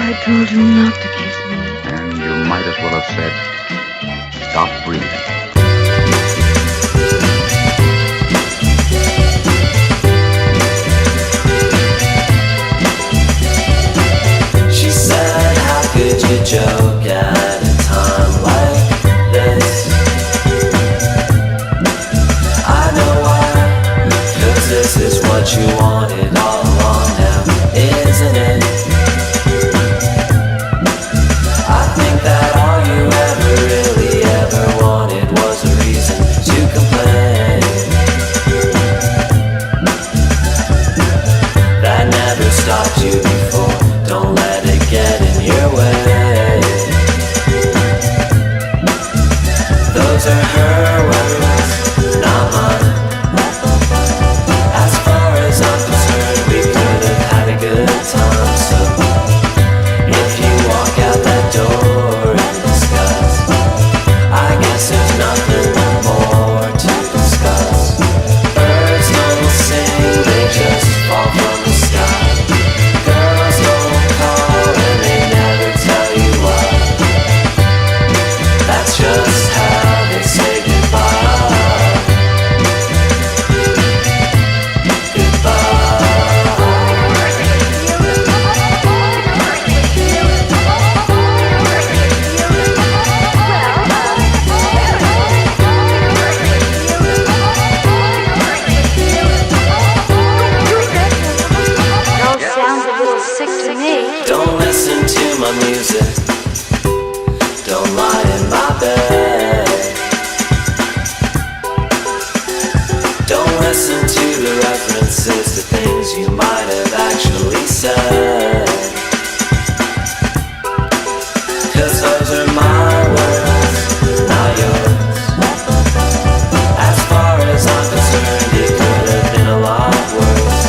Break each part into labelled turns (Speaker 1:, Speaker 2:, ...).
Speaker 1: I told you not to kiss me.
Speaker 2: And you might as well have said, stop breathing.
Speaker 3: She said, how could you joke at a time like this? I know why, 'cause this is what you wanted all along now, isn't it? I think that all you ever really ever wanted was a reason to complain. That never stopped you before, don't let it get in your way. Those are her words, not mine. As far as I'm concerned, we could have had a good time. So if you walk out that door in disgust, I guess there's nothing more to discuss. Birds don't sing, they just fall from the sky. Girls don't call and they never tell you why. That's just how they say goodbye. Don't listen to my music, don't lie in my bed. Don't listen to the references to things you might have actually said. 'Cause those are my words, not yours. As far as I'm concerned, it could have been a lot worse.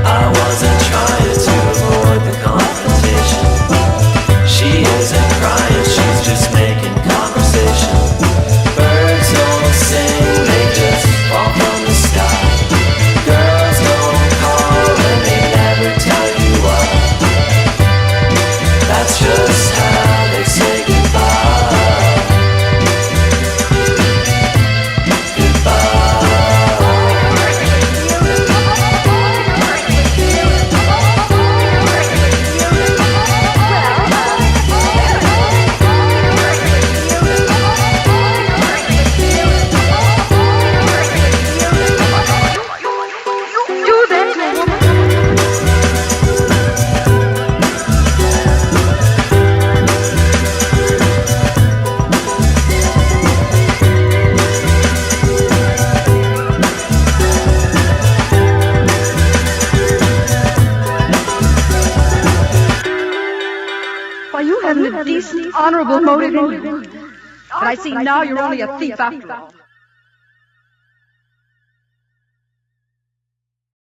Speaker 3: I wasn't trying to avoid the confrontation. She isn't crying, she's just making conversation. Birds don't sing, they just fall from the sky. Girls don't call and they never tell you why. That's just how they say goodbye. Goodbye.
Speaker 1: Why, you haven't a decent, honorable motive in you. But I see now you're only a thief after all.